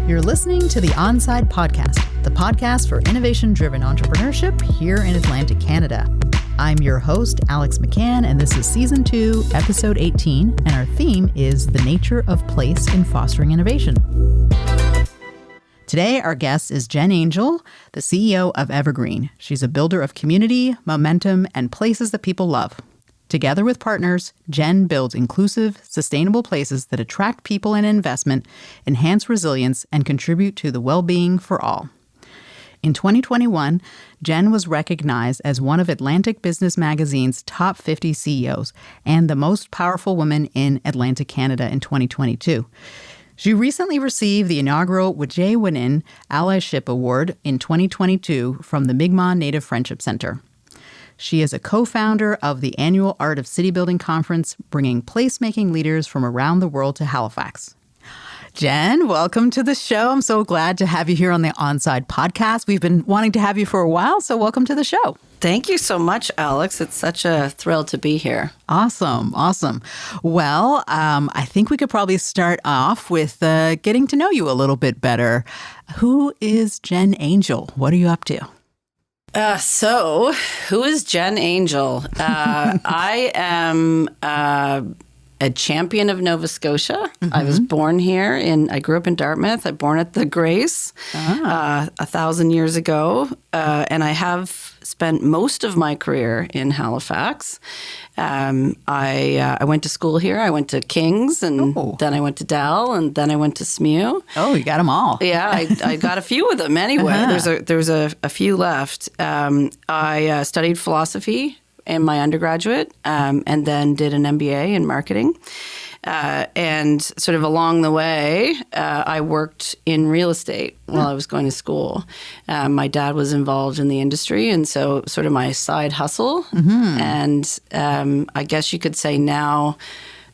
You're listening to the Onside Podcast, the podcast for innovation-driven entrepreneurship here in Atlantic Canada. I'm your host, Alex McCann, and this is Season 2, Episode 18, and our theme is the nature of place in fostering innovation. Today, our guest is Jen Angel, the CEO of Evergreen. She's a builder of community, momentum, and places that people love. Together with partners, Jen builds inclusive, sustainable places that attract people and investment, enhance resilience, and contribute to the well-being for all. In 2021, Jen was recognized as one of Atlantic Business Magazine's top 50 CEOs and the most powerful woman in Atlantic Canada in 2022. She recently received the Inaugural Wije'winen Allyship Award in 2022 from the Mi'kmaq Native Friendship Center. She is a co-founder of the annual Art of City Building Conference, bringing placemaking leaders from around the world to Halifax. Jen, welcome to the show. I'm so glad to have you here on the Onside Podcast. We've been wanting to have you for a while, so welcome to the show. Thank you so much, Alex. It's such a thrill to be here. Awesome. Well, I think we could probably start off with getting to know you a little bit better. Who is Jen Angel? What are you up to? So, who is Jen Angel? I am a champion of Nova Scotia. Mm-hmm. I was born here. I grew up in Dartmouth. I was born at the Grace 1,000 years ago. And I have spent most of my career in Halifax. I went to school here. I went to King's, and then I went to Dell, and then I went to SMU. Oh, you got them all. Yeah, I got a few of them anyway. Uh-huh. There's a few left. I studied philosophy in my undergraduate, and then did an MBA in marketing. And sort of along the way, I worked in real estate while I was going to school. My dad was involved in the industry, and so sort of my side hustle. Mm-hmm. And I guess you could say now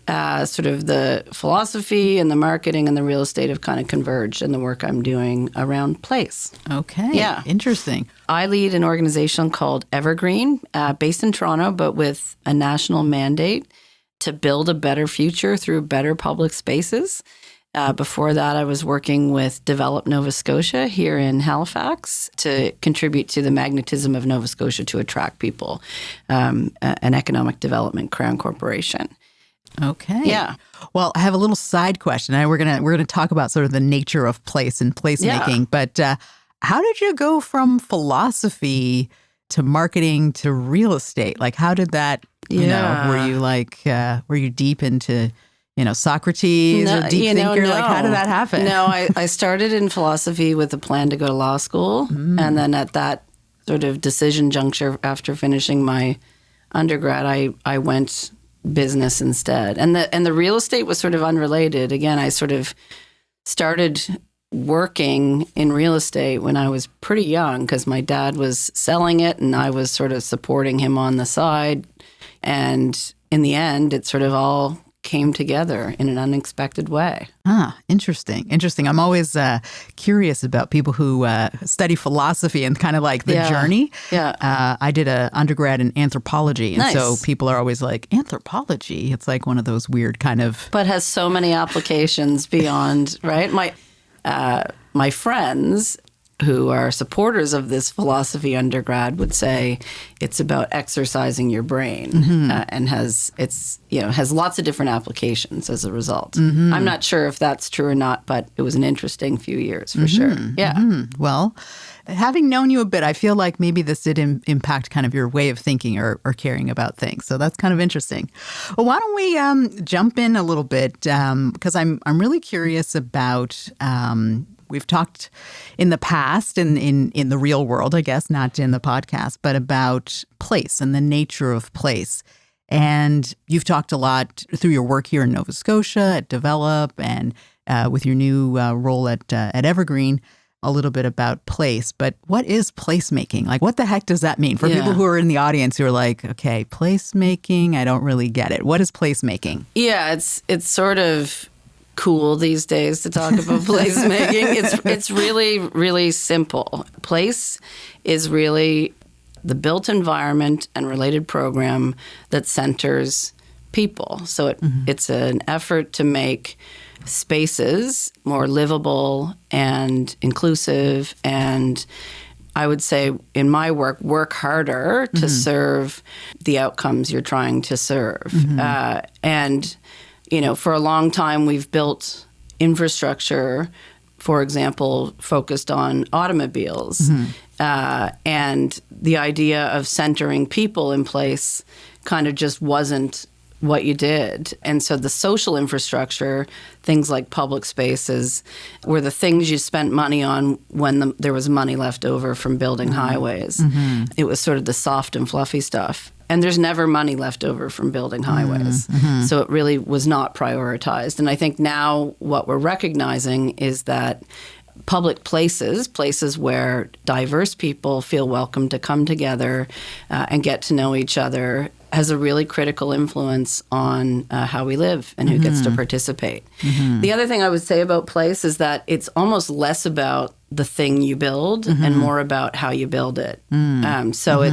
sort of the philosophy and the marketing and the real estate have kind of converged in the work I'm doing around place. Okay. Yeah. Interesting. I lead an organization called Evergreen, based in Toronto, but with a national mandate to build a better future through better public spaces. Before that, I was working with Develop Nova Scotia here in Halifax to contribute to the magnetism of Nova Scotia to attract people, an economic development crown corporation. Okay. Yeah. Well, I have a little side question. We're gonna talk about sort of the nature of place and placemaking. Yeah. But how did you go from philosophy to marketing to real estate? Like, how did that? You know, were you deep into, Socrates or deep thinker? No. Like, how did that happen? No, I started in philosophy with a plan to go to law school. Mm. And then at that sort of decision juncture after finishing my undergrad, I went business instead. And the real estate was sort of unrelated. Again, I sort of started working in real estate when I was pretty young because my dad was selling it and I was sort of supporting him on the side. And in the end, it sort of all came together in an unexpected way. Interesting. I'm always curious about people who study philosophy and kind of like the journey. Yeah. I did an undergrad in anthropology. And so people are always like, anthropology? It's like one of those weird kind of... But has so many applications beyond, right? My friends who are supporters of this philosophy undergrad would say it's about exercising your brain, and has lots of different applications as a result. Mm-hmm. I'm not sure if that's true or not, but it was an interesting few years for sure. Yeah. Mm-hmm. Well, having known you a bit, I feel like maybe this did impact kind of your way of thinking or caring about things. So that's kind of interesting. Well, why don't we jump in a little bit because I'm really curious about. We've talked in the past, in the real world, I guess, not in the podcast, but about place and the nature of place. And you've talked a lot through your work here in Nova Scotia at Develop and with your new role at Evergreen, a little bit about place. But what is placemaking? Like, what the heck does that mean? For people who are in the audience who are like, okay, placemaking, I don't really get it. What is placemaking? Yeah, it's sort of cool these days to talk about placemaking. It's really, really simple. Place is really the built environment and related program that centers people. So it's an effort to make spaces more livable and inclusive, and I would say in my work harder to serve the outcomes you're trying to serve. And, for a long time we've built infrastructure, for example, focused on automobiles. And the idea of centering people in place kind of just wasn't what you did. And so the social infrastructure, things like public spaces, were the things you spent money on when there was money left over from building highways. It was sort of the soft and fluffy stuff. And there's never money left over from building highways. So it really was not prioritized. And I think now what we're recognizing is that public places where diverse people feel welcome to come together and get to know each other, has a really critical influence on how we live and who gets to participate. The other thing I would say about place is that it's almost less about the thing you build and more about how you build it. So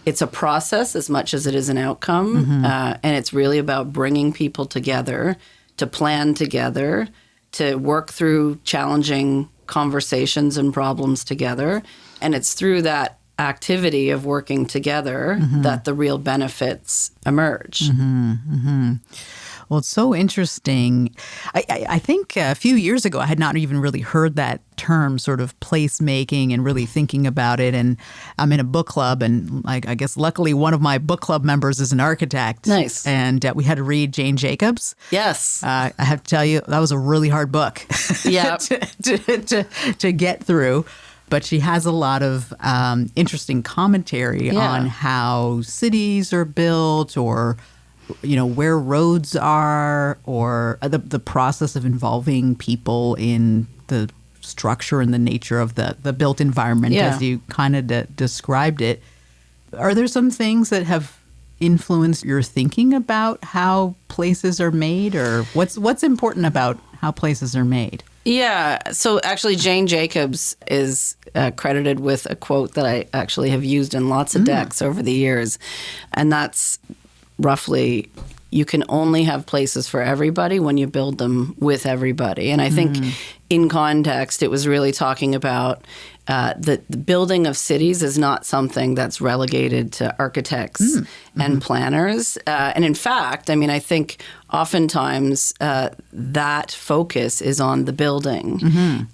it's a process as much as it is an outcome, and it's really about bringing people together to plan together, to work through challenging conversations and problems together. And it's through that activity of working together that the real benefits emerge. Well, it's so interesting. I think a few years ago, I had not even really heard that term, sort of placemaking, and really thinking about it. And I'm in a book club, and I guess luckily one of my book club members is an architect. Nice. And we had to read Jane Jacobs. Yes. I have to tell you, that was a really hard book Yeah. to get through. But she has a lot of interesting commentary on how cities are built, or where roads are, or the process of involving people in the structure and the nature of the built environment, as you kind of described it. Are there some things that have influenced your thinking about how places are made, or what's important about how places are made? Yeah. So actually, Jane Jacobs is credited with a quote that I actually have used in lots of decks over the years. And that's roughly, you can only have places for everybody when you build them with everybody. And I think in context, it was really talking about the building of cities is not something that's relegated to architects and planners. And in fact, I think oftentimes that focus is on the building,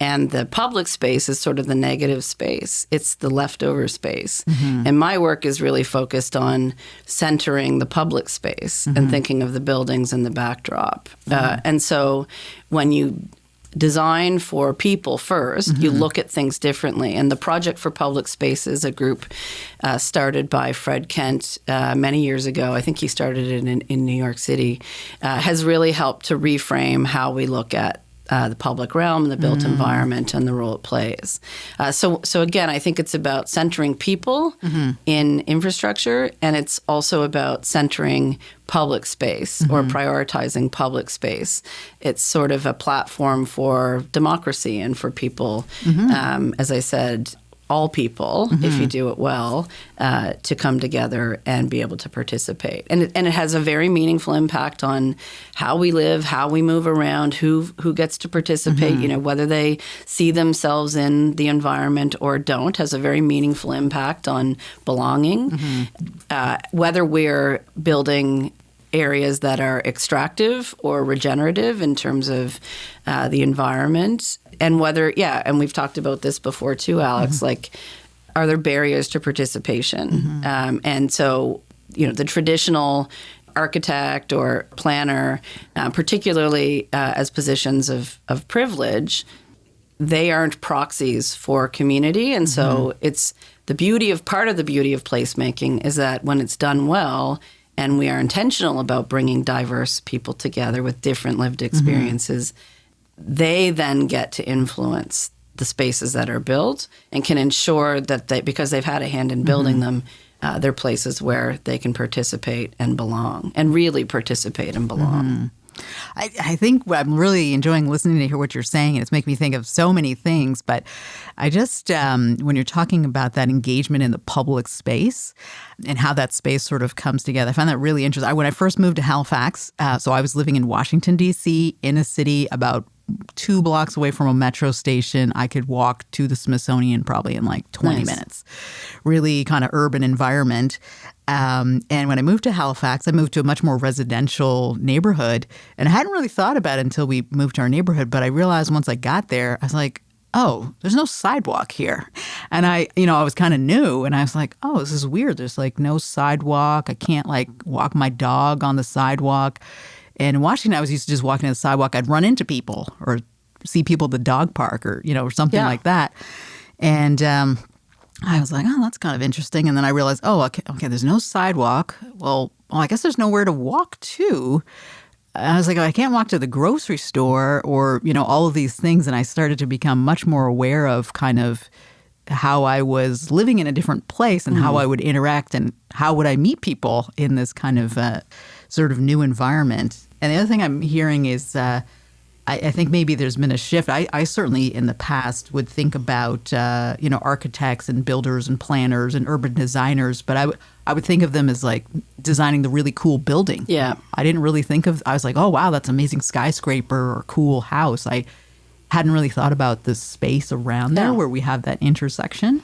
and the public space is sort of the negative space. It's the leftover space. And my work is really focused on centering the public space and thinking of the buildings and the backdrop. And so when you design for people first, you look at things differently. And the Project for Public Spaces, a group started by Fred Kent many years ago, I think he started it in New York City, has really helped to reframe how we look at the public realm, the built environment, and the role it plays. So again, I think it's about centering people in infrastructure, and it's also about centering public space or prioritizing public space. It's sort of a platform for democracy and for people, as I said, all people, if you do it well, to come together and be able to participate. And it has a very meaningful impact on how we live, how we move around, who gets to participate, whether they see themselves in the environment or don't, has a very meaningful impact on belonging. Whether we're building areas that are extractive or regenerative in terms of the environment, and whether, and we've talked about this before too, Alex, like, are there barriers to participation? And so, the traditional architect or planner, particularly as positions of privilege, they aren't proxies for community. And so it's part of the beauty of placemaking is that when it's done well, and we are intentional about bringing diverse people together with different lived experiences, they then get to influence the spaces that are built and can ensure that because they've had a hand in building them, they're places where they can participate and belong, and really participate and belong. I think I'm really enjoying listening to hear what you're saying, and it's making me think of so many things. But I just, when you're talking about that engagement in the public space and how that space sort of comes together, I find that really interesting. When I first moved to Halifax, so I was living in Washington, D.C., in a city about 2 blocks away from a metro station. I could walk to the Smithsonian probably in like 20 minutes. Really kind of urban environment. And when I moved to Halifax, I moved to a much more residential neighborhood. And I hadn't really thought about it until we moved to our neighborhood. But I realized once I got there, I was like, oh, there's no sidewalk here. And I was kind of new. And I was like, oh, this is weird. There's like no sidewalk. I can't like walk my dog on the sidewalk. And in Washington, I was used to just walking on the sidewalk. I'd run into people or see people at the dog park or something like that. And I was like, oh, that's kind of interesting. And then I realized, oh, okay, there's no sidewalk. Well, I guess there's nowhere to walk to. I was like, I can't walk to the grocery store or, all of these things. And I started to become much more aware of kind of how I was living in a different place and how I would interact and how would I meet people in this kind of sort of new environment. And the other thing I'm hearing is I think maybe there's been a shift. I certainly in the past would think about, architects and builders and planners and urban designers, but I would think of them as like designing the really cool building. Yeah. I didn't really I was like, oh, wow, that's an amazing skyscraper or cool house. I hadn't really thought about the space around there where we have that intersection.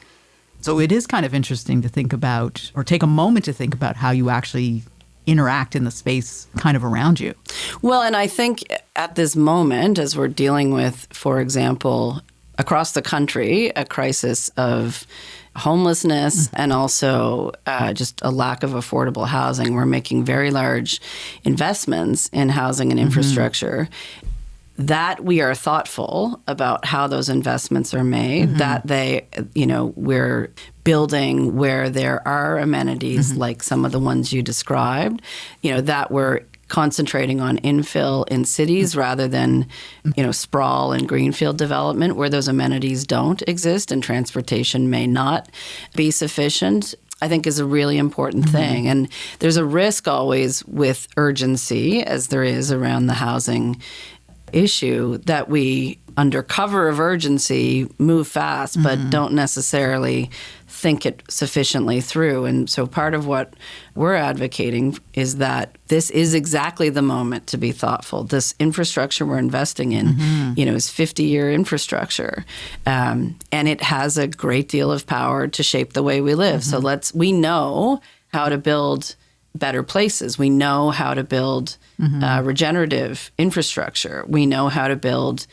So it is kind of interesting to think about or take a moment to think about how you actually interact in the space kind of around you. Well, and I think at this moment, as we're dealing with, for example, across the country, a crisis of homelessness and also just a lack of affordable housing, we're making very large investments in housing and infrastructure. That we are thoughtful about how those investments are made, that we're building where there are amenities like some of the ones you described, that we're concentrating on infill in cities rather than, sprawl and greenfield development where those amenities don't exist and transportation may not be sufficient, I think is a really important thing. And there's a risk always with urgency, as there is around the housing issue, that we, under cover of urgency, move fast, but don't necessarily think it sufficiently through. And so part of what we're advocating is that this is exactly the moment to be thoughtful. This infrastructure we're investing in, is 50-year infrastructure. And it has a great deal of power to shape the way we live. So we know how to build better places. We know how to build regenerative infrastructure. We know how to build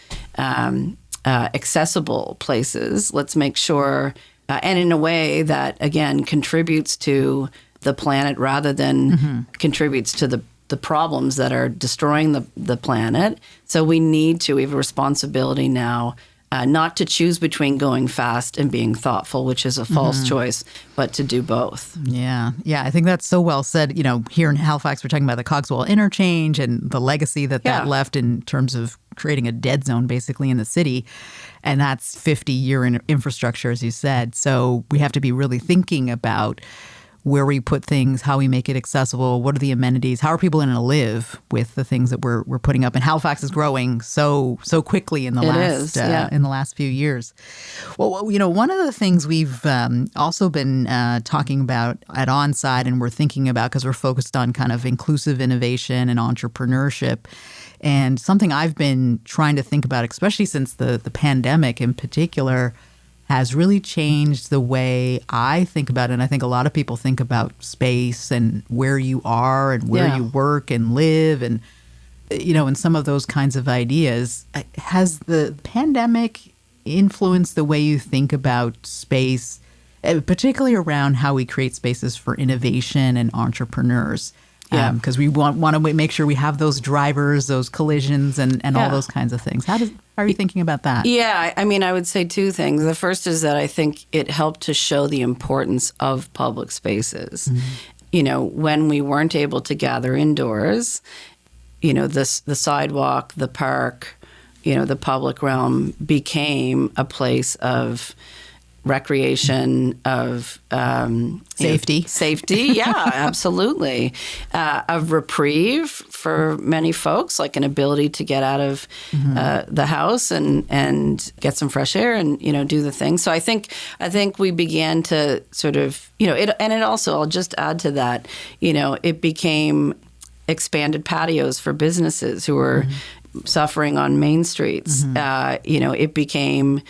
accessible places. Let's make sure, and in a way that, again, contributes to the planet rather than contributes to the problems that are destroying the planet. So we have a responsibility now not to choose between going fast and being thoughtful, which is a false choice, but to do both. Yeah. I think that's so well said. Here in Halifax, we're talking about the Cogswell Interchange and the legacy that left in terms of creating a dead zone basically in the city. And that's 50-year infrastructure, as you said. So we have to be really thinking about where we put things, how we make it accessible, what are the amenities, how are people going to live with the things that we're putting up. And Halifax is growing so quickly in the last few years. Well, one of the things we've also been talking about at Onside and we're thinking about because we're focused on kind of inclusive innovation and entrepreneurship. And something I've been trying to think about, especially since the pandemic in particular, has really changed the way I think about it. And I think a lot of people think about space and where you are and where you work and live and, and some of those kinds of ideas. Has the pandemic influenced the way you think about space, particularly around how we create spaces for innovation and entrepreneurs? Because we want to make sure we have those drivers, those collisions, and all those kinds of things. How are you thinking about that? Yeah, I mean, I would say two things. The first is that I think it helped to show the importance of public spaces. When we weren't able to gather indoors, the sidewalk, the park, the public realm became a place of recreation, of safety. Yeah, absolutely. Of reprieve for many folks, like an ability to get out of the house and get some fresh air and, do the thing. So I think we began to sort of, it also, I'll just add to that, it became expanded patios for businesses who were suffering on main streets. It became,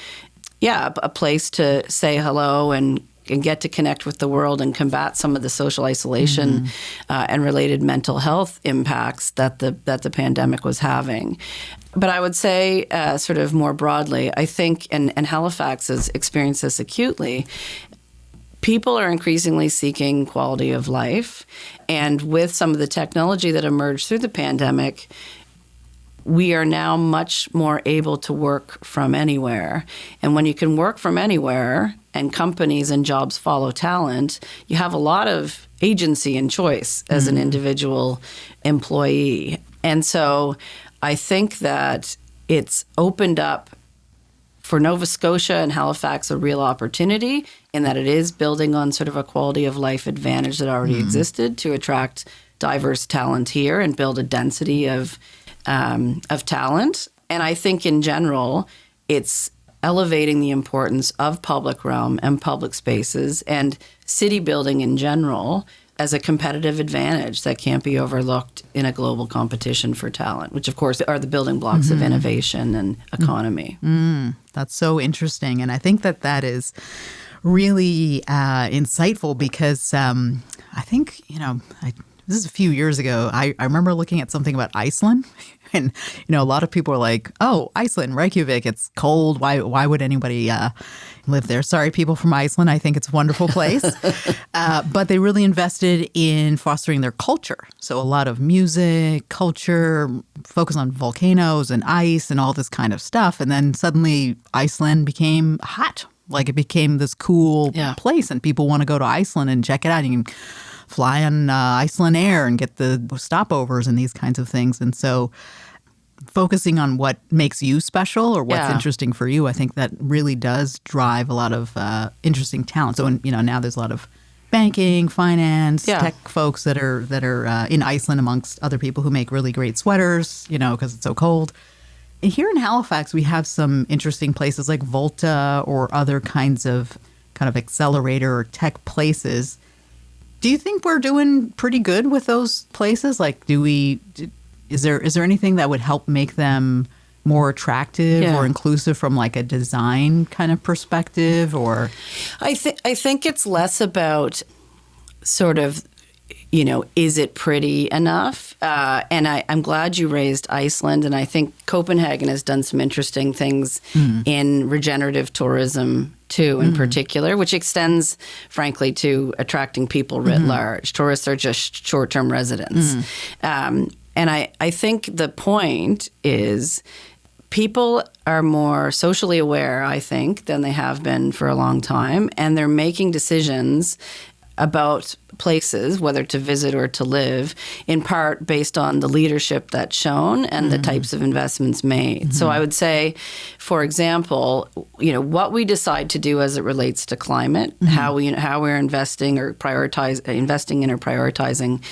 a place to say hello and get to connect with the world and combat some of the social isolation and related mental health impacts that the pandemic was having. But I would say, sort of more broadly, I think, and Halifax has experienced this acutely, people are increasingly seeking quality of life. And with some of the technology that emerged through the pandemic, we are now much more able to work from anywhere. And when you can work from anywhere and companies and jobs follow talent, you have a lot of agency and choice as an individual employee. And so I think that it's opened up for Nova Scotia and Halifax a real opportunity in that it is building on sort of a quality of life advantage that already existed to attract diverse talent here and build a density of talent. And I think in general, it's elevating the importance of public realm and public spaces and city building in general as a competitive advantage that can't be overlooked in a global competition for talent, which of course are the building blocks of innovation and economy. That's so interesting. And I think that is really insightful because I think, this is a few years ago. I remember looking at something about Iceland. And, a lot of people are like, oh, Iceland, Reykjavik, it's cold. Why would anybody live there? Sorry, people from Iceland. I think it's a wonderful place. But they really invested in fostering their culture. So a lot of music, culture, focus on volcanoes and ice and all this kind of stuff. And then suddenly Iceland became hot. Like it became this cool place and people want to go to Iceland and check it out. You can fly on Iceland Air and get the stopovers and these kinds of things. And so focusing on what makes you special or what's interesting for you, I think that really does drive a lot of interesting talent. So, now there's a lot of banking, finance, tech folks that are in Iceland amongst other people who make really great sweaters, because it's so cold. And here in Halifax, we have some interesting places like Volta or other kinds of kind of accelerator or tech places. Do you think we're doing pretty good with those places? Like, is there anything that would help make them more attractive or inclusive from like a design kind of perspective? Or I think it's less about sort of, is it pretty enough? And I'm glad you raised Iceland, and I think Copenhagen has done some interesting things in regenerative tourism too, in particular, which extends, frankly, to attracting people writ large. Tourists are just short-term residents. And I think the point is people are more socially aware, I think, than they have been for a long time, and they're making decisions about places, whether to visit or to live, in part based on the leadership that's shown and the types of investments made. So I would say, for example, what we decide to do as it relates to climate, how we're investing in or prioritizing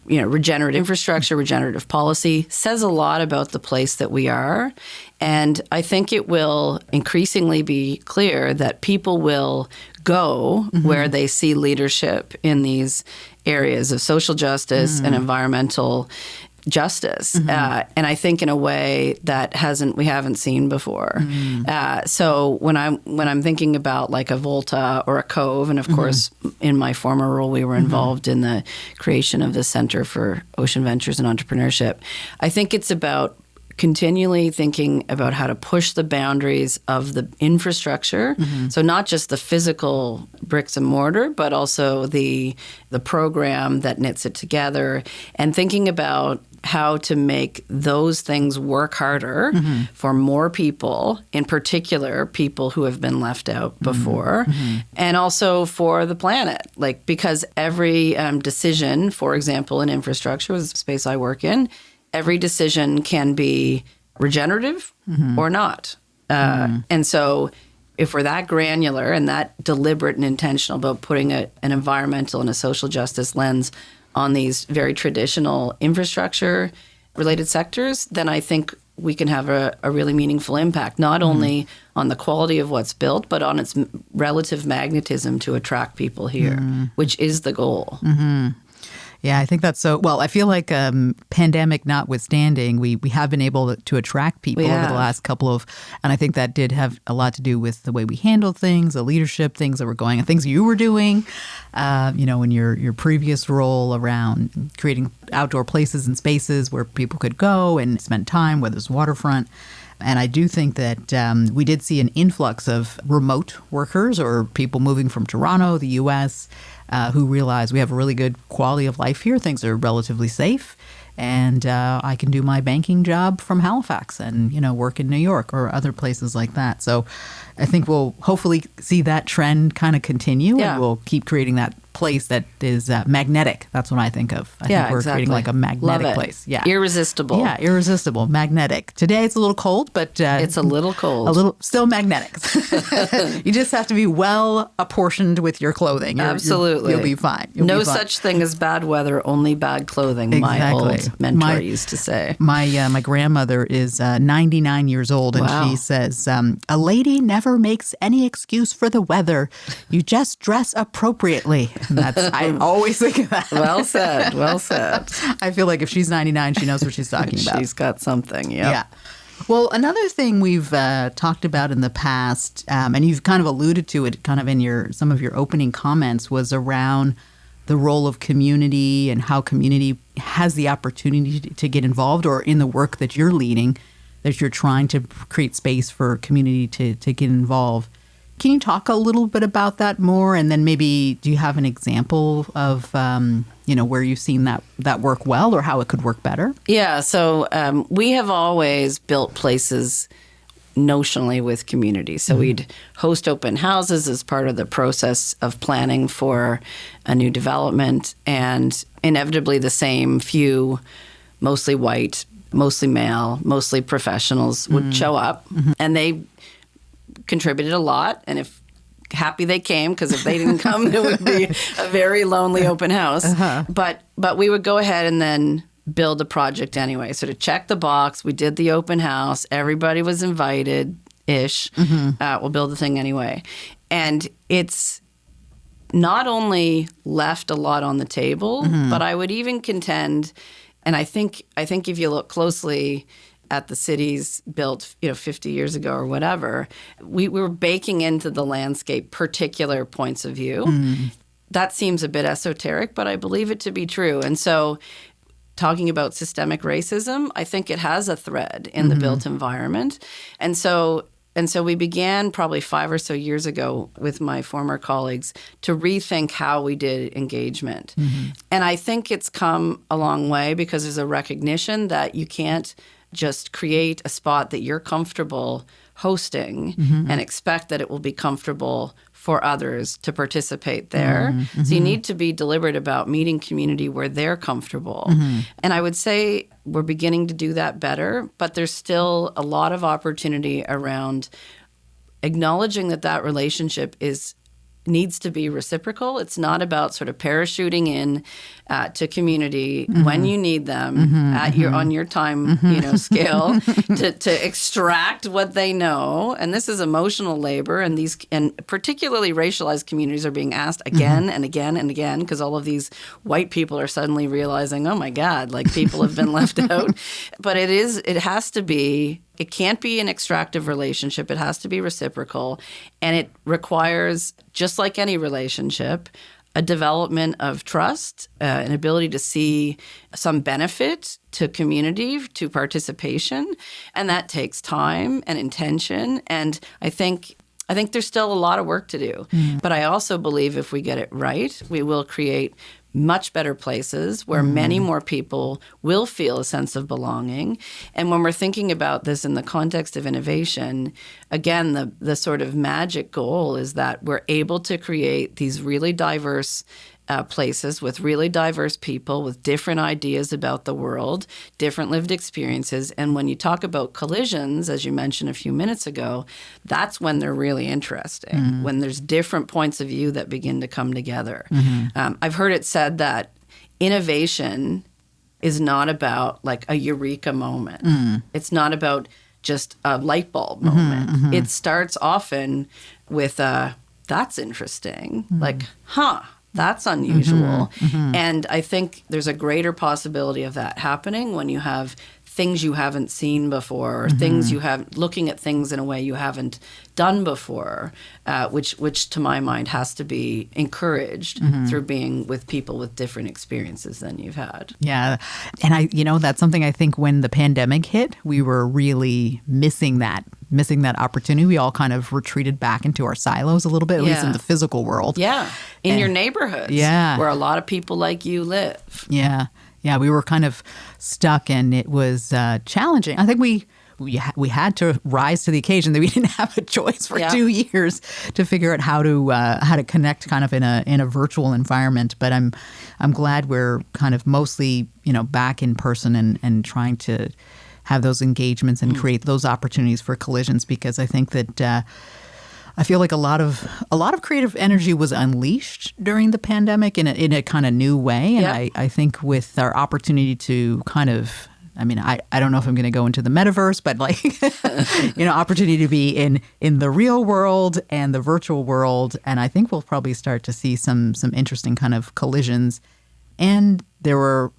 regenerative infrastructure, regenerative policy, says a lot about the place that we are. And I think it will increasingly be clear that people will go where they see leadership in these areas of social justice and environmental justice. And I think in a way that we haven't seen before. So when I'm thinking about like a Volta or a Cove, and of course in my former role we were involved in the creation of the Center for Ocean Ventures and Entrepreneurship, I think it's about continually thinking about how to push the boundaries of the infrastructure. So not just the physical bricks and mortar, but also the program that knits it together, and thinking about how to make those things work harder for more people, in particular people who have been left out before, and also for the planet. Like, because every decision, for example, in infrastructure, was the space I work in, every decision can be regenerative or not. And so if we're that granular and that deliberate and intentional about putting an environmental and a social justice lens on these very traditional infrastructure related sectors, then I think we can have a really meaningful impact, not only on the quality of what's built, but on its relative magnetism to attract people here, which is the goal. Yeah, I think that's so. Well, I feel like pandemic notwithstanding, we have been able to attract people over the last couple of, and I think that did have a lot to do with the way we handled things, the leadership, things that were going, and things you were doing, in your previous role around creating outdoor places and spaces where people could go and spend time, whether it's waterfront. And I do think that we did see an influx of remote workers or people moving from Toronto, the U.S., who realize we have a really good quality of life here. Things are relatively safe. And I can do my banking job from Halifax and, work in New York or other places like that. So I think we'll hopefully see that trend kind of continue. And we'll keep creating that place that is magnetic. That's what I think of. I think we're creating like a magnetic place. Yeah. Irresistible. Yeah, irresistible, magnetic. Today it's a little cold, but it's a little cold. A little still magnetic. You just have to be well apportioned with your clothing. Absolutely. You'll be fine. No such thing as bad weather, only bad clothing. Exactly. My old mentor used to say. My grandmother is 99 years old, and she says, "A lady never makes any excuse for the weather. You just dress appropriately." And I always think of that. Well said. Well said. I feel like if she's 99, she knows what she's talking about. She's got something. Yep. Yeah. Well, another thing we've talked about in the past, and you've kind of alluded to it kind of in some of your opening comments, was around the role of community and how community has the opportunity to get involved, or in the work that you're leading, that you're trying to create space for community to get involved. Can you talk a little bit about that more? And then maybe do you have an example of, where you've seen that work well or how it could work better? Yeah. So we have always built places notionally with community. So we'd host open houses as part of the process of planning for a new development. And inevitably the same few, mostly white, mostly male, mostly professionals would show up. And they contributed a lot, and if happy they came, because if they didn't come, it would be a very lonely open house. But we would go ahead and then build a project anyway. So to check the box, we did the open house. Everybody was invited-ish. We'll build the thing anyway. And it's not only left a lot on the table, but I would even contend, and I think if you look closely at the cities built, 50 years ago or whatever, we were baking into the landscape particular points of view. That seems a bit esoteric, but I believe it to be true. And so talking about systemic racism, I think it has a thread in the built environment. And so we began probably 5 or so years ago with my former colleagues to rethink how we did engagement. And I think it's come a long way because there's a recognition that you can't just create a spot that you're comfortable hosting and expect that it will be comfortable for others to participate there. So you need to be deliberate about meeting community where they're comfortable. And I would say we're beginning to do that better, but there's still a lot of opportunity around acknowledging that relationship needs to be reciprocal. It's not about sort of parachuting in to community when you need them on your time scale to extract what they know. And this is emotional labor, and particularly racialized communities are being asked again and again and again, because all of these white people are suddenly realizing, oh my God, like people have been left out. But it can't be an extractive relationship. It has to be reciprocal. And it requires, just like any relationship, a development of trust, an ability to see some benefit to community, to participation. And that takes time and intention. And I think there's still a lot of work to do. But I also believe if we get it right, we will create much better places where many more people will feel a sense of belonging. And when we're thinking about this in the context of innovation, again, the sort of magic goal is that we're able to create these really diverse places with really diverse people with different ideas about the world, different lived experiences. And when you talk about collisions, as you mentioned a few minutes ago, that's when they're really interesting, when there's different points of view that begin to come together. I've heard it said that innovation is not about like a eureka moment. It's not about just a light bulb moment. It starts often with that's interesting, like, that's unusual. And I think there's a greater possibility of that happening when you have things you haven't seen before, or things you have, looking at things in a way you haven't done before, which to my mind has to be encouraged through being with people with different experiences than you've had. Yeah. And that's something I think when the pandemic hit, we were really missing that opportunity. We all kind of retreated back into our silos a little bit, at least in the physical world. Yeah. In your neighborhoods. Yeah. Where a lot of people like you live. Yeah. Yeah, we were kind of stuck, and it was challenging. I think we had to rise to the occasion. That we didn't have a choice for 2 years to figure out how to connect kind of in a virtual environment. But I'm glad we're kind of mostly back in person and trying to have those engagements and create those opportunities for collisions, because I think that. I feel like a lot of creative energy was unleashed during the pandemic in a kind of new way. And I think with our opportunity to kind of, I don't know if I'm going to go into the metaverse, but opportunity to be in the real world and the virtual world. And I think we'll probably start to see some interesting kind of collisions. And there were,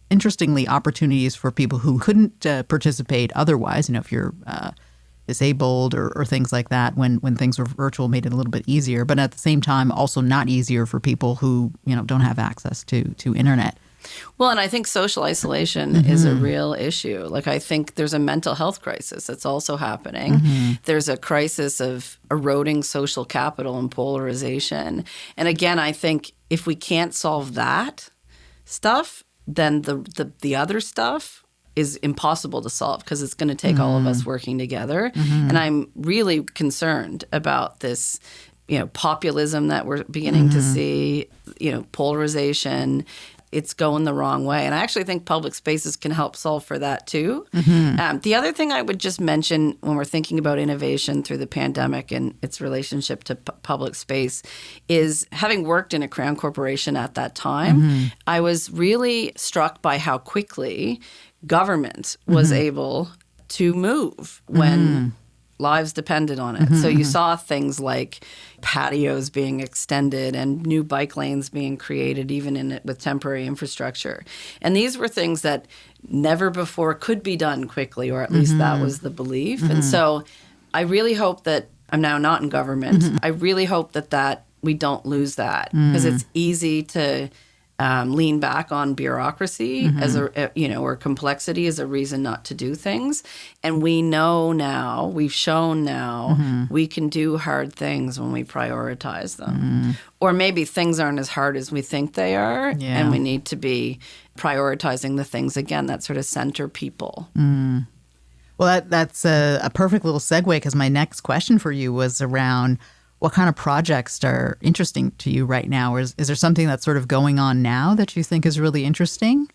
interestingly, opportunities for people who couldn't participate otherwise. If you're disabled or things like that, when things were virtual, made it a little bit easier, but at the same time also not easier for people who don't have access to internet. Well, and I think social isolation is a real issue. Like, I think there's a mental health crisis that's also happening. There's a crisis of eroding social capital and polarization. And again, I think if we can't solve that stuff, then the other stuff is impossible to solve, because it's going to take all of us working together. And I'm really concerned about this, populism that we're beginning to see, polarization. It's going the wrong way. And I actually think public spaces can help solve for that too. The other thing I would just mention when we're thinking about innovation through the pandemic and its relationship to public space is, having worked in a Crown corporation at that time, I was really struck by how quickly government was able to move when lives depended on it. So you saw things like patios being extended and new bike lanes being created, even with temporary infrastructure. And these were things that never before could be done quickly, or at least that was the belief. And so I really hope that, I'm now not in government, I really hope that we don't lose that, because it's easy to lean back on bureaucracy as or complexity as a reason not to do things. And we know now, we've shown now, we can do hard things when we prioritize them. Or maybe things aren't as hard as we think they are, and we need to be prioritizing the things, again, that sort of center people. Well, that's a perfect little segue, because my next question for you was around what kind of projects are interesting to you right now? Or is there something that's sort of going on now that you think is really interesting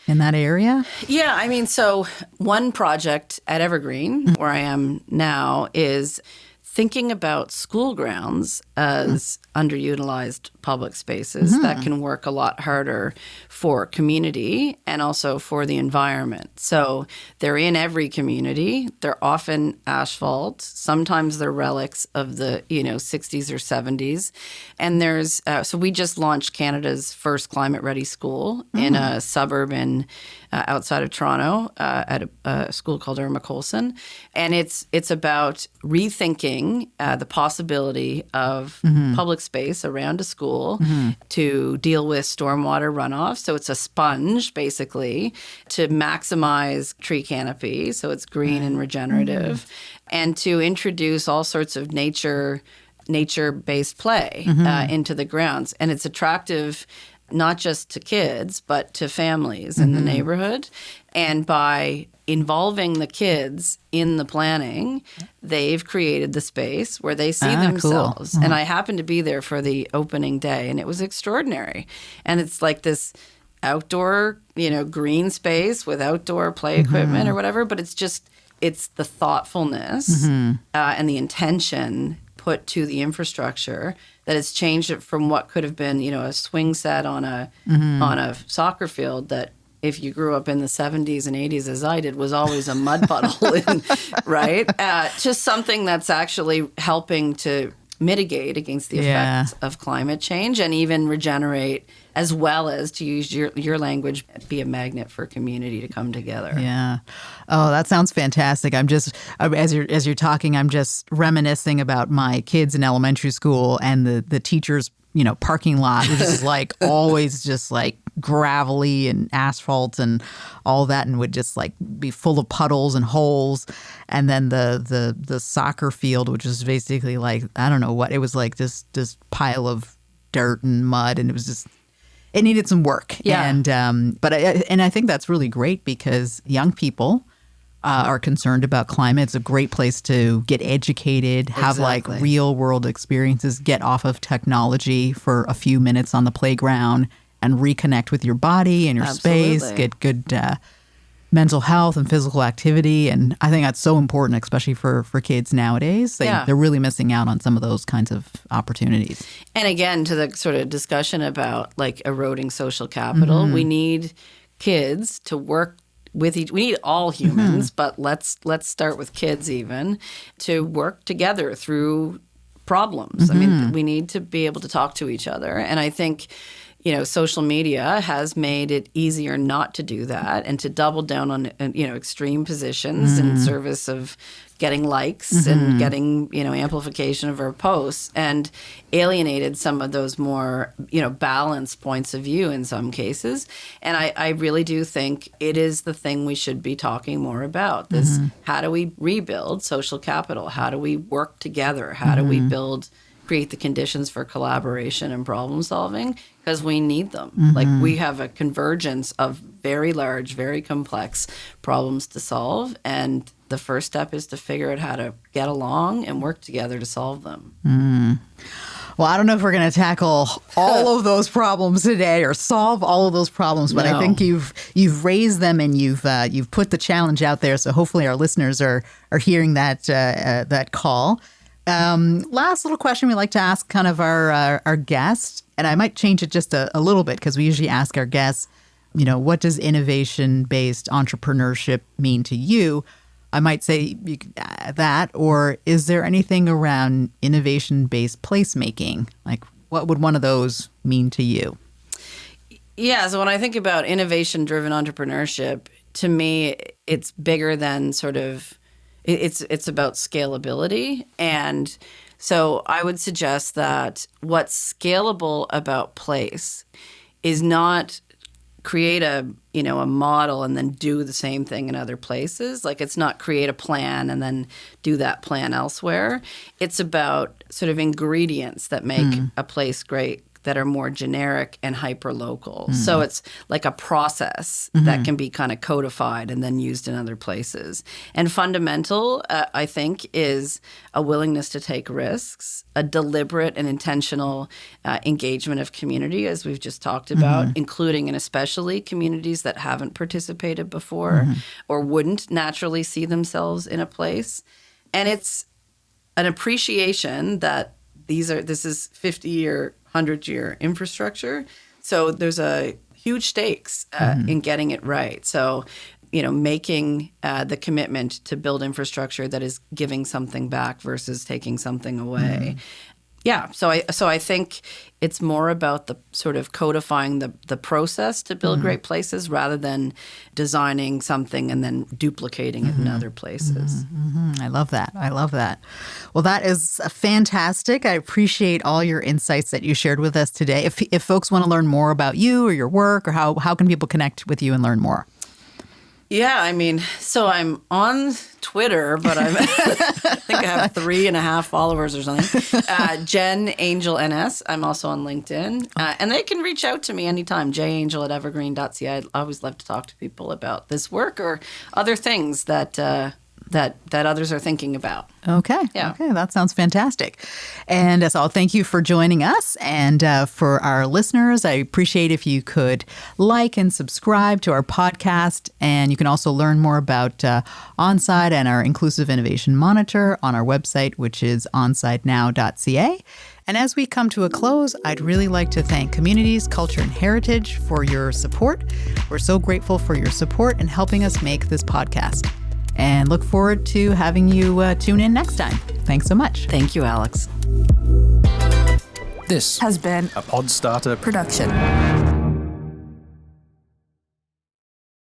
in that area? Yeah, so one project at Evergreen, where I am now, is thinking about school grounds as underutilized public spaces that can work a lot harder for community and also for the environment. So they're in every community. They're often asphalt. Sometimes they're relics of the 60s or 70s. And there's so we just launched Canada's first climate-ready school in a suburb outside of Toronto at a school called Irma Coulson. And it's about rethinking the possibility of public space around a school to deal with stormwater runoff. So it's a sponge, basically, to maximize tree canopy, so it's green and regenerative, and to introduce all sorts of nature-based play into the grounds. And it's attractive not just to kids, but to families in the neighborhood. And by involving the kids in the planning, they've created the space where they see themselves. Cool. And I happened to be there for the opening day, and it was extraordinary. And it's like this outdoor, green space with outdoor play equipment or whatever, but it's the thoughtfulness and the intention put to the infrastructure that has changed it from what could have been, a swing set on a soccer field that, if you grew up in the 70s and 80s as I did, was always a mud puddle, right? Just something that's actually helping to mitigate against the effects of climate change and even regenerate, as well as, to use your language, be a magnet for community to come together. Yeah. Oh, that sounds fantastic. I'm just, as you're talking, I'm just reminiscing about my kids in elementary school and the teachers' parking lot, which is like always just like gravelly and asphalt and all that, and would just like be full of puddles and holes. And then the soccer field, which is basically like, I don't know what, it was like this pile of dirt and mud, and it needed some work. Yeah. And I think that's really great because young people are concerned about climate. It's a great place to get educated, have like real world experiences, get off of technology for a few minutes on the playground and reconnect with your body and your space, get good mental health and physical activity. And I think that's so important, especially for kids nowadays. They're really missing out on some of those kinds of opportunities. And again, to the sort of discussion about like eroding social capital, we need kids to work with we need all humans, but let's start with kids even, to work together through problems. I mean, we need to be able to talk to each other. And I think, social media has made it easier not to do that and to double down on, extreme positions in service of getting likes and getting, amplification of our posts, and alienated some of those more, balanced points of view in some cases. And I really do think it is the thing we should be talking more about. This, how do we rebuild social capital? How do we work together? How do we create the conditions for collaboration and problem solving? Because we need them. Like, we have a convergence of very large, very complex problems to solve, and the first step is to figure out how to get along and work together to solve them. Well, I don't know if we're going to tackle all of those problems today or solve all of those problems, but I think you've raised them and you've put the challenge out there. So hopefully our listeners are hearing that call. Last little question we like to ask kind of our guests, and I might change it just a little bit because we usually ask our guests, what does innovation-based entrepreneurship mean to you? I might say that, or is there anything around innovation-based placemaking? Like, what would one of those mean to you? Yeah, so when I think about innovation-driven entrepreneurship, to me, it's bigger than sort of, it's about scalability. And so I would suggest that what's scalable about place is not create a model and then do the same thing in other places. Like, it's not create a plan and then do that plan elsewhere. It's about sort of ingredients that make a place great, that are more generic and hyper-local. So it's like a process that can be kind of codified and then used in other places. And fundamental, I think, is a willingness to take risks, a deliberate and intentional engagement of community, as we've just talked about, including and especially communities that haven't participated before or wouldn't naturally see themselves in a place. And it's an appreciation that this is 50-year, 100-year infrastructure. So there's a huge stakes in getting it right. So, making the commitment to build infrastructure that is giving something back versus taking something away. Yeah, so I think it's more about the sort of codifying the process to build great places rather than designing something and then duplicating it in other places. I love that. Well, that is fantastic. I appreciate all your insights that you shared with us today. If folks want to learn more about you or your work, or how can people connect with you and learn more? Yeah, I mean, so I'm on Twitter, but I think I have 3.5 followers or something. Jen Angel NS. I'm also on LinkedIn. And they can reach out to me anytime, jangel@evergreen.ca. I always love to talk to people about this work or other things that others are thinking about. Okay. Yeah. Okay. That sounds fantastic. And so thank you for joining us. And for our listeners, I appreciate if you could like and subscribe to our podcast. And you can also learn more about Onsite and our Inclusive Innovation Monitor on our website, which is onsitenow.ca. And as we come to a close, I'd really like to thank Communities, Culture, and Heritage for your support. We're so grateful for your support in helping us make this podcast. And look forward to having you tune in next time. Thanks so much. Thank you, Alex. This has been a Podstarter production.